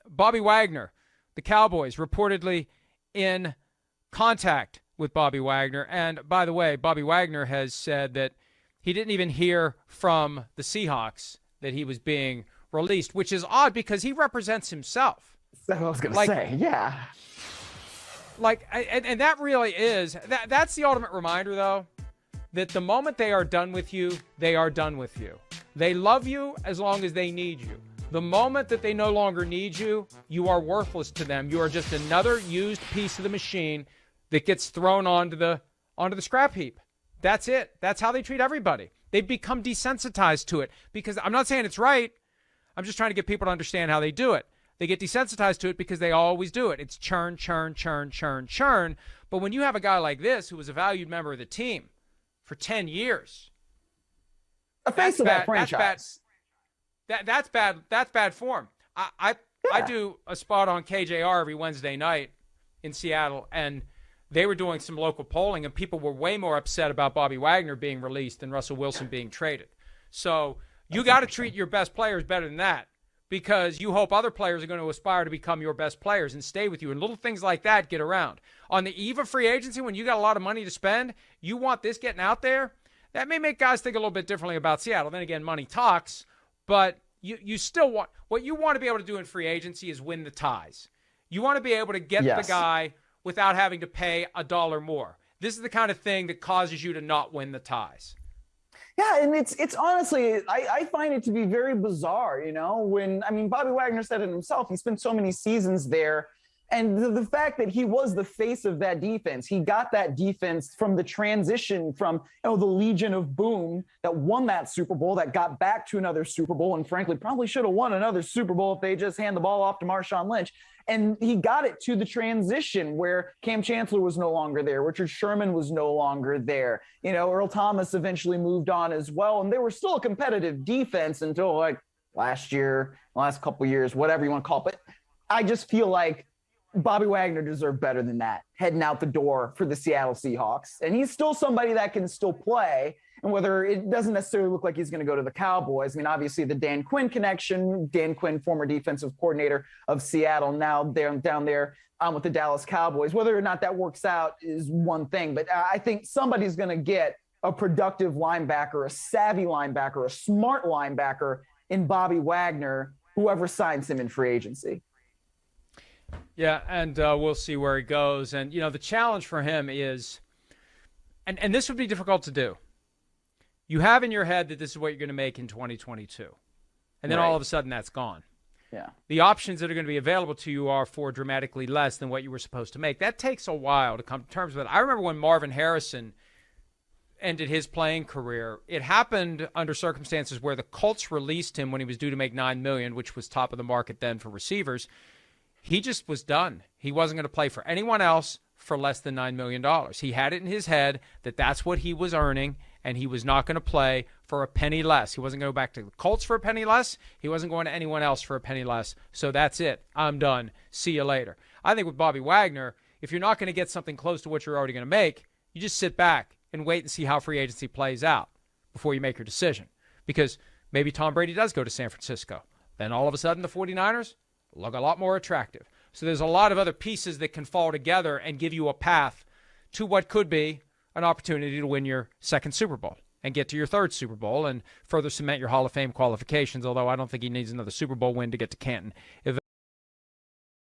Bobby Wagner, the Cowboys, reportedly in contact with Bobby Wagner. And by the way, Bobby Wagner has said that he didn't even hear from the Seahawks that he was being released, which is odd because he represents himself. That's what I was going to say, yeah. And that really is, that's the ultimate reminder, though, that the moment they are done with you, they are done with you. They love you as long as they need you. The moment that they no longer need you, you are worthless to them. You are just another used piece of the machine that gets thrown onto the scrap heap. That's it. That's how they treat everybody. They've become desensitized to it because I'm not saying it's right. I'm just trying to get people to understand how they do it. They get desensitized to it because they always do it. It's churn, churn, churn, churn, churn. But when you have a guy like this who was a valued member of the team for 10 years, a face of that franchise. That's bad. That's bad form. I do a spot on KJR every Wednesday night in Seattle, and they were doing some local polling, and people were way more upset about Bobby Wagner being released than Russell Wilson being traded. So you got to treat your best players better than that, because you hope other players are going to aspire to become your best players and stay with you. And little things like that get around. On the eve of free agency, when you got a lot of money to spend, you want this getting out there. That may make guys think a little bit differently about Seattle. Then again, money talks, but you still want, what you want to be able to do in free agency is win the ties. You want to be able to get the guy without having to pay $1 more. This is the kind of thing that causes you to not win the ties. Yeah, and it's honestly, I find it to be very bizarre, Bobby Wagner said it himself. He spent so many seasons there. And the fact that he was the face of that defense, he got that defense from the transition from the Legion of Boom that won that Super Bowl, that got back to another Super Bowl, and frankly probably should have won another Super Bowl if they just hand the ball off to Marshawn Lynch. And he got it to the transition where Cam Chancellor was no longer there. Richard Sherman was no longer there. Earl Thomas eventually moved on as well. And they were still a competitive defense until last year, last couple of years, whatever you want to call it. But I just feel like Bobby Wagner deserved better than that, heading out the door for the Seattle Seahawks. And he's still somebody that can still play. And whether it doesn't necessarily look like he's going to go to the Cowboys. Obviously the Dan Quinn connection, Dan Quinn, former defensive coordinator of Seattle, now down there with the Dallas Cowboys. Whether or not that works out is one thing. But I think somebody's going to get a productive linebacker, a savvy linebacker, a smart linebacker in Bobby Wagner, whoever signs him in free agency. Yeah, and we'll see where he goes. And, the challenge for him is, and this would be difficult to do. You have in your head that this is what you're going to make in 2022. And then all of a sudden that's gone. Yeah. The options that are going to be available to you are for dramatically less than what you were supposed to make. That takes a while to come to terms with it. I remember when Marvin Harrison ended his playing career, it happened under circumstances where the Colts released him when he was due to make $9 million, which was top of the market then for receivers. He just was done. He wasn't going to play for anyone else for less than $9 million. He had it in his head that that's what he was earning, and he was not going to play for a penny less. He wasn't going to go back to the Colts for a penny less. He wasn't going to anyone else for a penny less. So that's it. I'm done. See you later. I think with Bobby Wagner, if you're not going to get something close to what you're already going to make, you just sit back and wait and see how free agency plays out before you make your decision. Because maybe Tom Brady does go to San Francisco. Then all of a sudden the 49ers look a lot more attractive. So there's a lot of other pieces that can fall together and give you a path to what could be an opportunity to win your second Super Bowl and get to your third Super Bowl and further cement your Hall of Fame qualifications, although I don't think he needs another Super Bowl win to get to Canton.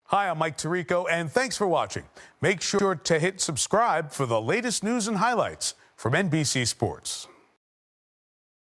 Hi, I'm Mike Tirico, and thanks for watching. Make sure to hit subscribe for the latest news and highlights from NBC Sports.